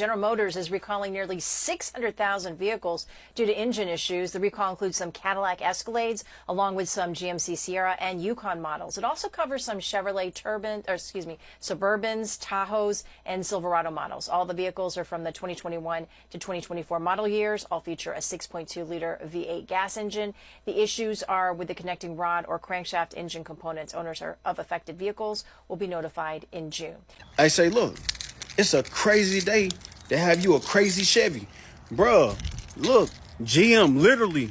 General Motors is recalling nearly 600,000 vehicles due to engine issues. The recall includes some Cadillac Escalades, along with some GMC Sierra and Yukon models. It also covers some Chevrolet Suburbans, Tahoes, and Silverado models. All the vehicles are from the 2021 to 2024 model years. All feature a 6.2-liter V8 gas engine. The issues are with the connecting rod or crankshaft engine components. Owners of affected vehicles will be notified in June. I say, look, it's a crazy day to have you a crazy Chevy. Bruh, look, GM literally,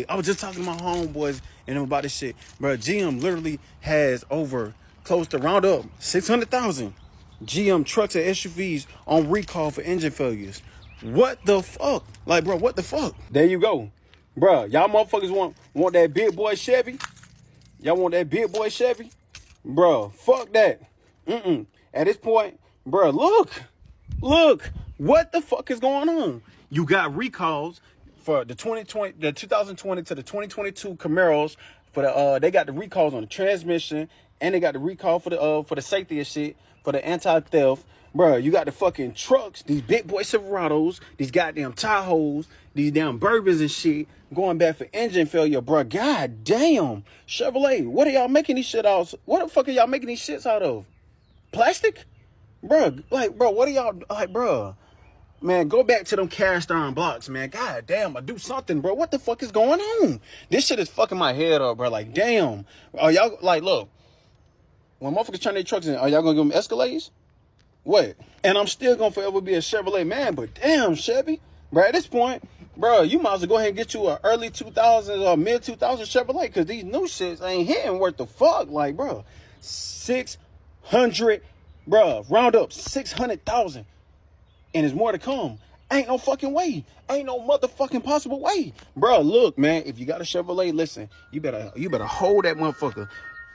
I was just talking to my homeboys and them about this shit. Bruh, GM literally has over close to round up 600,000 GM trucks and SUVs on recall for engine failures. What the fuck? Like, bro, what the fuck? There you go. Bruh, y'all motherfuckers want that big boy Chevy? Y'all want that big boy Chevy? Bruh, fuck that. At this point, bruh, look, what the fuck is going on? You got recalls for the 2020 to the 2022 Camaros. For the they got the recalls on the transmission, and they got the recall for the safety and shit, for the anti-theft. Bro, you got the fucking trucks, these big boy Silverados, these goddamn Tahoes, these damn Bourbons and shit, going back for engine failure, bro. God damn. Chevrolet, what are y'all making these shit out? What the fuck are y'all making these shits out of? Plastic? Bro, like, bro, what are y'all, like, bro? Man, go back to them cast iron blocks, man. God damn, I do something, bro. What the fuck is going on? This shit is fucking my head up, bro. Like, damn. Are y'all, like, look, when motherfuckers turn their trucks in, are y'all gonna give them Escalades? What? And I'm still gonna forever be a Chevrolet man, but damn, Chevy, bro, at this point, bro, you might as well go ahead and get you a early 2000s or mid 2000s Chevrolet, because these new shits ain't hitting worth the fuck. Like, bro, 600, bro, round up 600,000, and there's more to come. Ain't no fucking way. Ain't no motherfucking possible way. Bro, look, man, if you got a Chevrolet, listen, you better hold that motherfucker.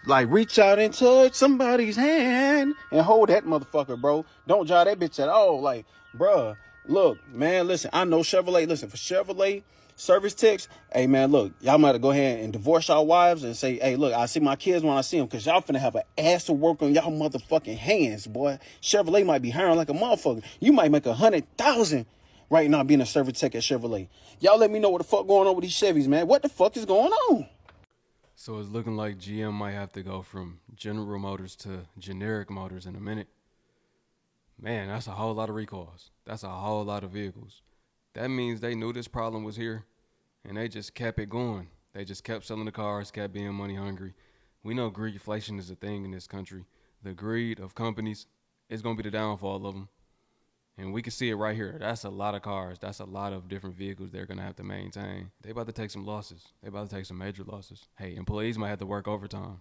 Like, reach out and touch somebody's hand and hold that motherfucker, bro. Don't drive that bitch at all. Like, bruh, look, man, listen, I know Chevrolet. Listen, for Chevrolet service techs, hey, man, look, y'all might have to go ahead and divorce y'all wives and say, hey, look, I see my kids when I see them, because y'all finna have an ass to work on y'all motherfucking hands, boy. Chevrolet might be hiring like a motherfucker. You might make 100,000 right now being a service tech at Chevrolet. Y'all let me know what the fuck going on with these Chevys, man. What the fuck is going on? So it's looking like GM might have to go from General Motors to generic motors in a minute. Man, that's a whole lot of recalls. That's a whole lot of vehicles. That means they knew this problem was here, and they just kept it going. They just kept selling the cars, kept being money hungry. We know greedflation is a thing in this country. The greed of companies is going to be the downfall of them. And we can see it right here. That's a lot of cars. That's a lot of different vehicles they're going to have to maintain. They about to take some losses. They about to take some major losses. Hey, employees might have to work overtime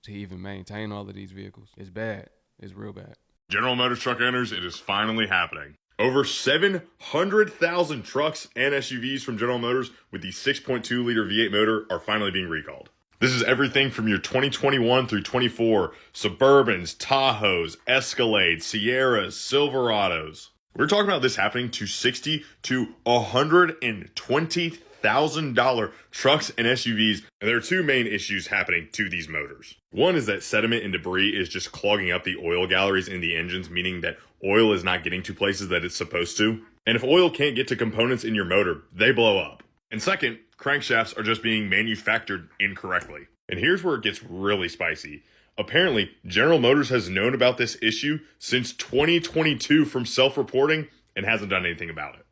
to even maintain all of these vehicles. It's bad. It's real bad. General Motors truck owners, it is finally happening. Over 700,000 trucks and SUVs from General Motors with the 6.2-liter V8 motor are finally being recalled. This is everything from your 2021 through 24 Suburbans, Tahoes, Escalades, Sierras, Silverados. We're talking about this happening to $60,000 to $120,000 trucks and SUVs. And there are two main issues happening to these motors. One is that sediment and debris is just clogging up the oil galleries in the engines, meaning that oil is not getting to places that it's supposed to. And if oil can't get to components in your motor, they blow up. And second, crankshafts are just being manufactured incorrectly. And here's where it gets really spicy. Apparently, General Motors has known about this issue since 2022 from self-reporting and hasn't done anything about it.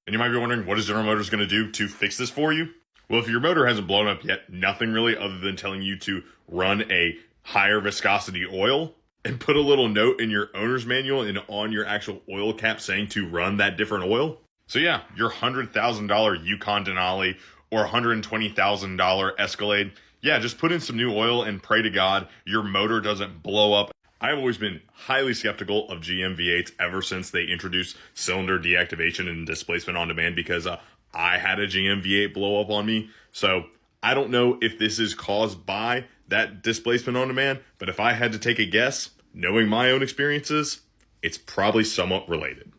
And you might be wondering, what is General Motors going to do to fix this for you? Well, if your motor hasn't blown up yet, nothing really other than telling you to run a higher viscosity oil and put a little note in your owner's manual and on your actual oil cap saying to run that different oil. So yeah, your $100,000 Yukon Denali or $120,000 Escalade, yeah, just put in some new oil and pray to God your motor doesn't blow up. I've always been highly skeptical of GM V8s ever since they introduced cylinder deactivation and displacement on demand, because I had a GM V8 blow up on me. So I don't know if this is caused by that displacement on demand, but if I had to take a guess, knowing my own experiences, it's probably somewhat related.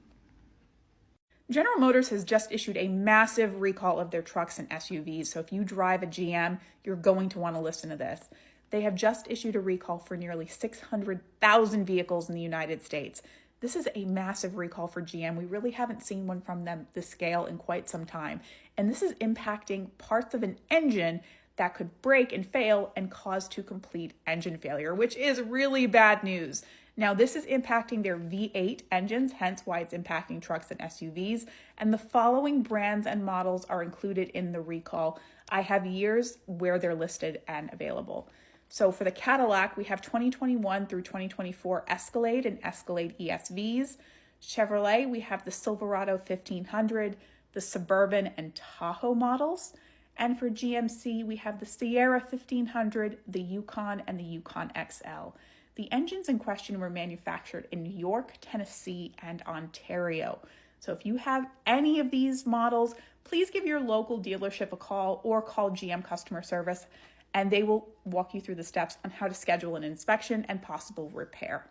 General Motors has just issued a massive recall of their trucks and SUVs, so if you drive a GM, you're going to want to listen to this. They have just issued a recall for nearly 600,000 vehicles in the United States. This is a massive recall for GM. We really haven't seen one from them this scale in quite some time. And this is impacting parts of an engine that could break and fail and cause to complete engine failure, which is really bad news. Now, this is impacting their V8 engines, hence why it's impacting trucks and SUVs. And the following brands and models are included in the recall. I have years where they're listed and available. So for the Cadillac, we have 2021 through 2024 Escalade and Escalade ESVs. Chevrolet, we have the Silverado 1500, the Suburban and Tahoe models. And for GMC, we have the Sierra 1500, the Yukon, and the Yukon XL. The engines in question were manufactured in New York, Tennessee, and Ontario. So if you have any of these models, please give your local dealership a call or call GM customer service, and they will walk you through the steps on how to schedule an inspection and possible repair.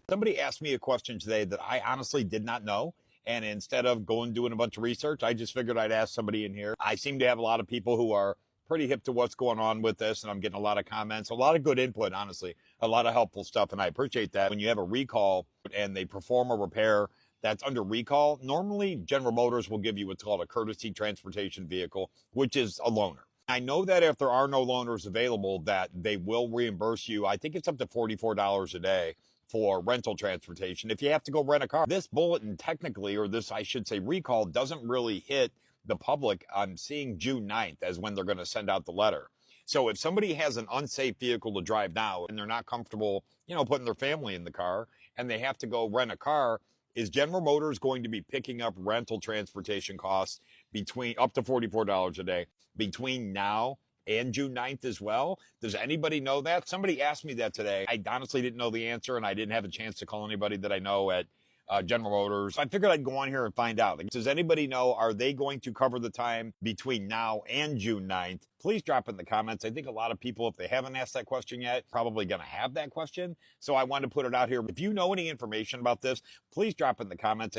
Somebody asked me a question today that I honestly did not know. And instead of going doing a bunch of research, I just figured I'd ask somebody in here. I seem to have a lot of people who are pretty hip to what's going on with this, and I'm getting a lot of comments, a lot of good input, honestly, a lot of helpful stuff, and I appreciate that. When you have a recall and they perform a repair that's under recall, normally General Motors will give you what's called a courtesy transportation vehicle, which is a loaner. I know that if there are no loaners available, that they will reimburse you. I think it's up to $44 a day for rental transportation if you have to go rent a car. This bulletin technically, or this, I should say, recall, doesn't really hit the public. I'm seeing June 9th as when they're going to send out the letter. So if somebody has an unsafe vehicle to drive now and they're not comfortable, putting their family in the car and they have to go rent a car, is General Motors going to be picking up rental transportation costs between up to $44 a day between now and June 9th as well? Does anybody know that? Somebody asked me that today. I honestly didn't know the answer, and I didn't have a chance to call anybody that I know at General Motors. I figured I'd go on here and find out. Like, does anybody know, are they going to cover the time between now and June 9th? Please drop in the comments. I think a lot of people, if they haven't asked that question yet, probably going to have that question. So I wanted to put it out here. If you know any information about this, please drop in the comments.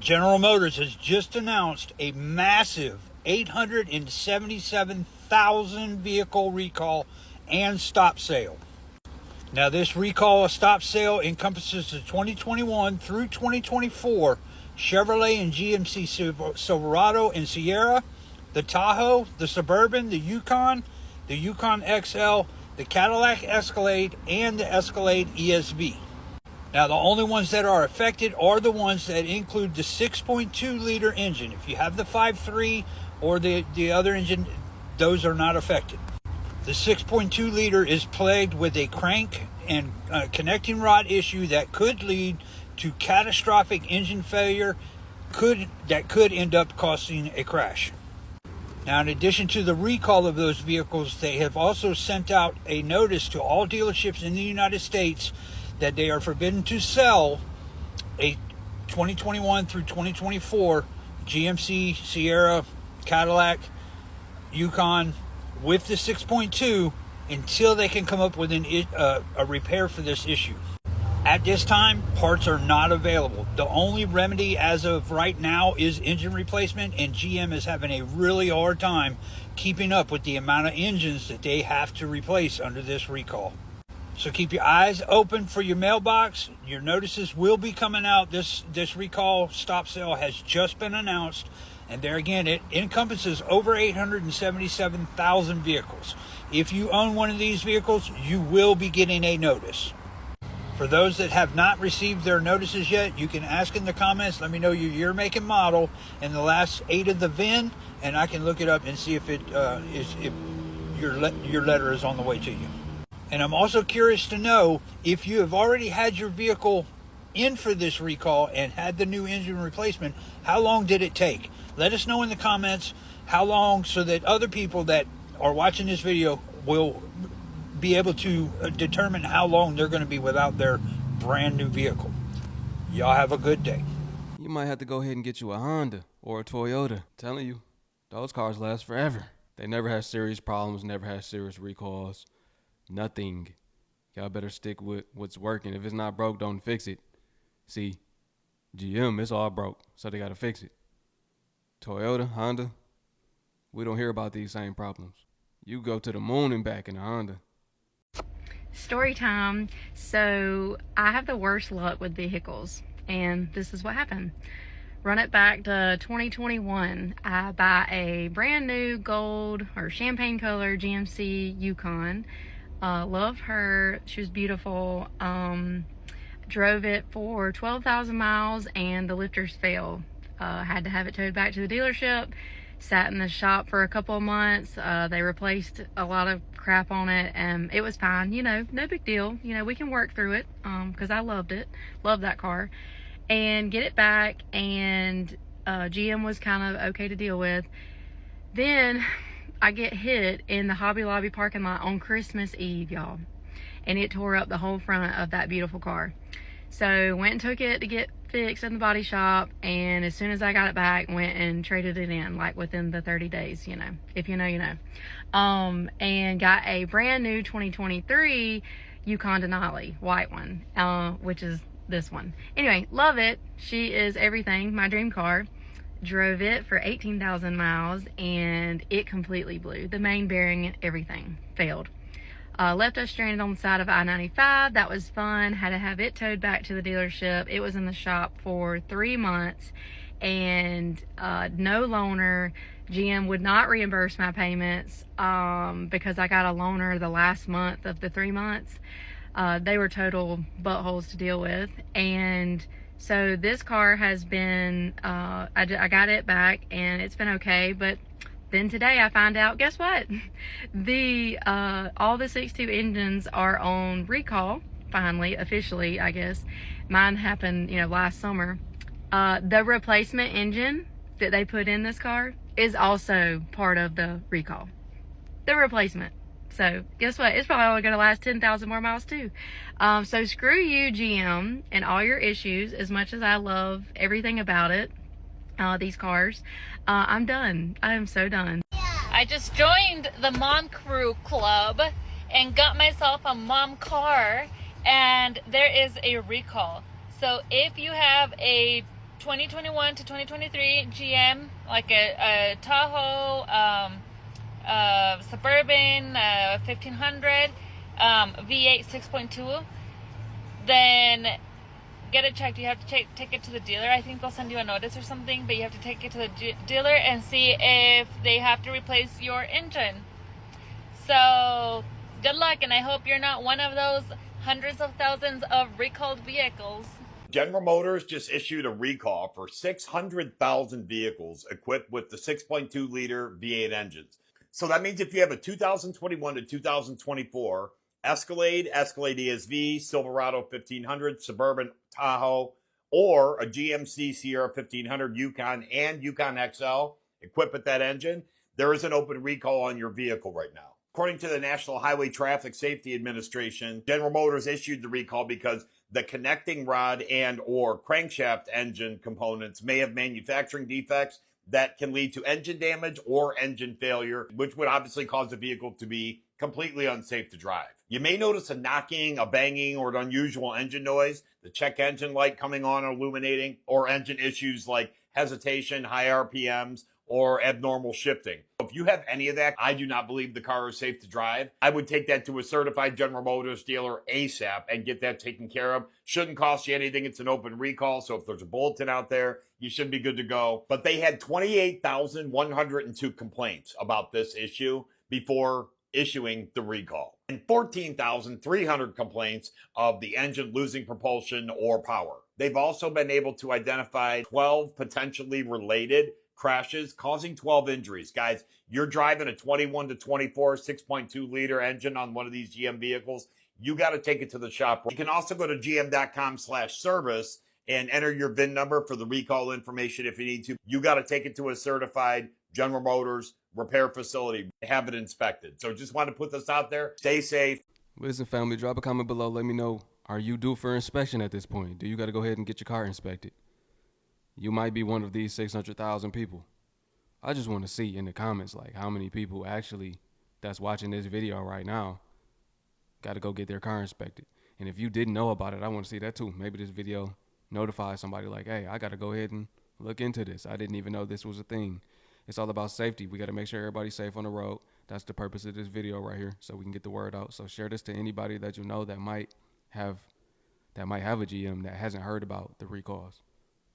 General Motors has just announced a massive 877,000 vehicle recall and stop sale. Now, this recall or stop sale encompasses the 2021 through 2024 Chevrolet and GMC Silverado and Sierra, the Tahoe, the Suburban, the Yukon XL, the Cadillac Escalade, and the Escalade ESV. Now, the only ones that are affected are the ones that include the 6.2 liter engine. If you have the 5.3 or the other engine, those are not affected. The 6.2 liter is plagued with a crank and connecting rod issue that could lead to catastrophic engine failure that could end up causing a crash. Now, in addition to the recall of those vehicles, they have also sent out a notice to all dealerships in the United States that they are forbidden to sell a 2021 through 2024 GMC, Sierra, Cadillac, Yukon with the 6.2 until they can come up with a repair for this issue. At this time, parts are not available. The only remedy as of right now is engine replacement, and GM is having a really hard time keeping up with the amount of engines that they have to replace under this recall. So keep your eyes open for your mailbox. Your notices will be coming out. This recall stop sale has just been announced. And there again, it encompasses over 877,000 vehicles. If you own one of these vehicles, you will be getting a notice. For those that have not received their notices yet, you can ask in the comments. Let me know your year, make, and model, and the last 8 of the VIN, and I can look it up and see if if your letter is on the way to you. And I'm also curious to know if you have already had your vehicle in for this recall and had the new engine replacement, how long did it take? Let us know in the comments how long, so that other people that are watching this video will be able to determine how long they're going to be without their brand new vehicle. Y'all have a good day. You might have to go ahead and get you a Honda or a Toyota. I'm telling you, those cars last forever. They never have serious problems, never have serious recalls. Nothing. Y'all better stick with what's working. If it's not broke, don't fix it. See, GM, it's all broke, so they got to fix it. Toyota, Honda, we don't hear about these same problems. You go to the moon and back in a Honda. Story time. So I have the worst luck with vehicles. and this is what happened. Run it back to 2021. I buy a brand new gold or champagne color GMC Yukon. Love her. She was beautiful. Drove it for 12,000 miles and the lifters failed. Had to have it towed back to the dealership. Sat in the shop for a couple of months. They replaced a lot of crap on it, and it was fine. You know, no big deal. You know, we can work through it because I loved it. Loved that car. And get it back, and GM was kind of okay to deal with. Then I get hit in the Hobby Lobby parking lot on Christmas Eve, y'all. And it tore up the whole front of that beautiful car. So went and took it to get fixed in the body shop, and as soon as I got it back, went and traded it in, like within the 30 days, you know. If you know, you know. And got a brand new 2023 Yukon Denali, white one, which is this one. Anyway, love it. She is everything, my dream car. Drove it for 18,000 miles, and it completely blew. The main bearing, everything failed. Left us stranded on the side of I-95. That was fun. Had to have it towed back to the dealership. It was in the shop for 3 months, and no loaner. GM would not reimburse my payments because I got a loaner the last month of the 3 months. They were total buttholes to deal with. And so this car has been, I got it back and it's been okay. But then today I find out, guess what? All the 6.2 engines are on recall, finally, officially, I guess. Mine happened, you know, last summer. The replacement engine that they put in this car is also part of the recall. The replacement. So guess what? It's probably only going to last 10,000 more miles too. So screw you, GM, and all your issues. As much as I love everything about it, these cars, I'm done. I am so done. I just joined the Mom Crew Club and got myself a mom car, and there is a recall. So if you have a 2021 to 2023 GM, like a Tahoe, Suburban 1500 V8 6.2, then get it checked. You have to take it to the dealer. I think they'll send you a notice or something, but you have to take it to the dealer and see if they have to replace your engine. So good luck, and I hope you're not one of those hundreds of thousands of recalled vehicles. General Motors just issued a recall for 600,000 vehicles equipped with the 6.2 liter V8 engines. So that means if you have a 2021 to 2024 Escalade, Escalade ESV, Silverado 1500, Suburban, Tahoe, or a GMC Sierra 1500, Yukon, and Yukon XL equipped with that engine, there is an open recall on your vehicle right now. According to the National Highway Traffic Safety Administration, General Motors issued the recall because the connecting rod and or crankshaft engine components may have manufacturing defects that can lead to engine damage or engine failure, which would obviously cause the vehicle to be completely unsafe to drive. You may notice a knocking, a banging, or an unusual engine noise, the check engine light coming on or illuminating, or engine issues like hesitation, high RPMs, or abnormal shifting. If you have any of that, I do not believe the car is safe to drive. I would take that to a certified General Motors dealer ASAP and get that taken care of. Shouldn't cost you anything. It's an open recall, so if there's a bulletin out there, you should be good to go. But they had 28,102 complaints about this issue before issuing the recall, and 14,300 complaints of the engine losing propulsion or power. They've also been able to identify 12 potentially related crashes causing 12 injuries. Guys, you're driving a 21 to 24 6.2 liter engine on one of these GM vehicles, you got to take it to the shop. You can also go to gm.com/service and enter your VIN number for the recall information if you need to. You got to take it to a certified General Motors repair facility, have it inspected. So just want to put this out there. Stay safe. Listen, family, drop a comment below. Let me know, are you due for inspection at this point? Do you got to go ahead and get your car inspected? You might be one of these 600,000 people. I just want to see in the comments, like, how many people actually that's watching this video right now got to go get their car inspected. And if you didn't know about it, I want to see that too. Maybe this video notifies somebody like, hey, I got to go ahead and look into this. I didn't even know this was a thing. It's all about safety. We got to make sure everybody's safe on the road. That's the purpose of this video right here, so we can get the word out. So share this to anybody that you know that might have that might have a GM that hasn't heard about the recalls.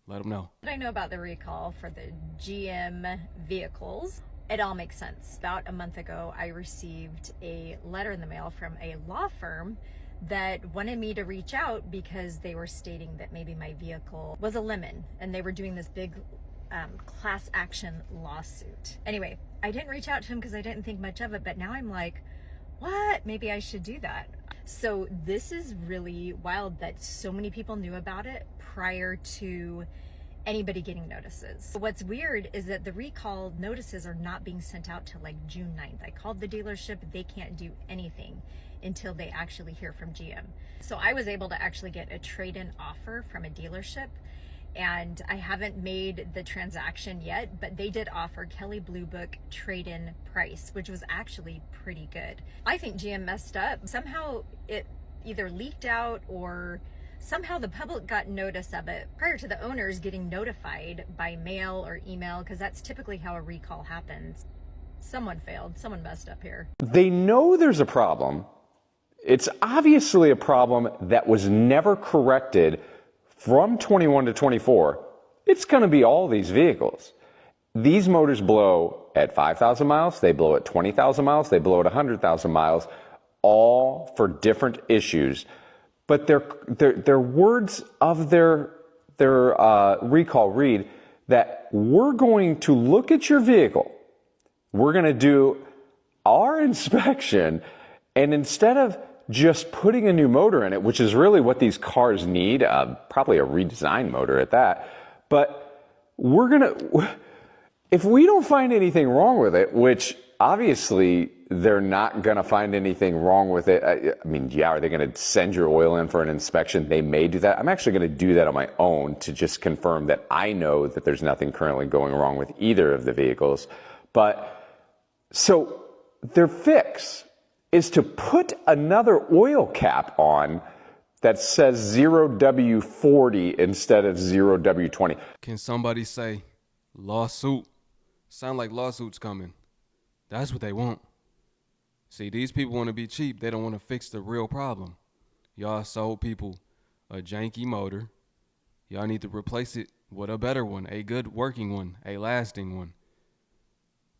Let them know. What I know about the recall for the GM vehicles, it all makes sense. About a month ago, I received a letter in the mail from a law firm that wanted me to reach out because they were stating that maybe my vehicle was a lemon, and they were doing this big class action lawsuit. Anyway, I didn't reach out to him because I didn't think much of it, but now I'm like, what? Maybe I should do that. So this is really wild that so many people knew about it prior to anybody getting notices. What's weird is that the recall notices are not being sent out till like June 9th. I called the dealership, they can't do anything until they actually hear from GM. So I was able to actually get a trade-in offer from a dealership, and I haven't made the transaction yet, but they did offer Kelley Blue Book trade-in price, which was actually pretty good. I think GM messed up. Somehow it either leaked out or somehow the public got notice of it prior to the owners getting notified by mail or email, because that's typically how a recall happens. Someone failed, someone messed up here. They know there's a problem. It's obviously a problem that was never corrected from 21 to 24. It's going to be all these vehicles. These motors blow at 5,000 miles, they blow at 20,000 miles, they blow at 100,000 miles, all for different issues. But their words of their recall read that we're going to look at your vehicle, we're going to do our inspection, and instead of just putting a new motor in it, which is really what these cars need, probably a redesigned motor at that, but we're going to, if we don't find anything wrong with it, which obviously they're not going to find anything wrong with it. I mean, yeah, are they going to send your oil in for an inspection? They may do that. I'm actually going to do that on my own to just confirm that I know that there's nothing currently going wrong with either of the vehicles. But so their fix is to put another oil cap on that says 0W40 instead of 0W20. Can somebody say lawsuit? Sound like lawsuits coming. That's what they want. See, these people want to be cheap. They don't want to fix the real problem. Y'all sold people a janky motor. Y'all need to replace it with a better one, a good working one, a lasting one.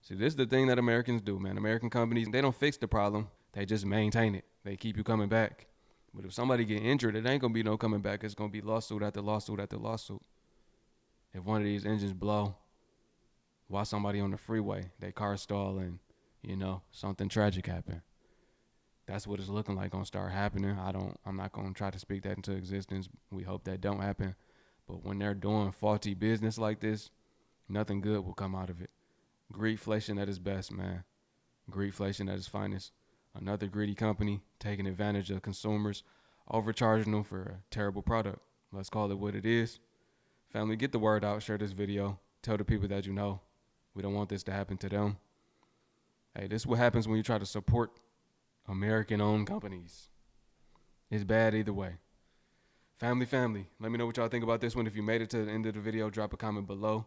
See, this is the thing that Americans do, man. American companies, they don't fix the problem. They just maintain it. They keep you coming back. But if somebody get injured, it ain't going to be no coming back. It's going to be lawsuit after lawsuit after lawsuit. If one of these engines blow, while somebody on the freeway, they car stall and, you know, something tragic happen. That's what it's looking like gonna start happening. I'm not gonna try to speak that into existence. We hope that don't happen. But when they're doing faulty business like this, nothing good will come out of it. Greedflation at its best, man. Greedflation at its finest. Another greedy company taking advantage of consumers, overcharging them for a terrible product. Let's call it what it is. Family, get the word out, share this video, tell the people that you know. We don't want this to happen to them. Hey, this is what happens when you try to support American-owned companies. It's bad either way. Family, let me know what y'all think about this one. If you made it to the end of the video, drop a comment below,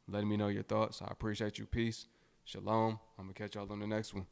letting me know your thoughts. I appreciate you. Peace. Shalom. I'm going to catch y'all on the next one.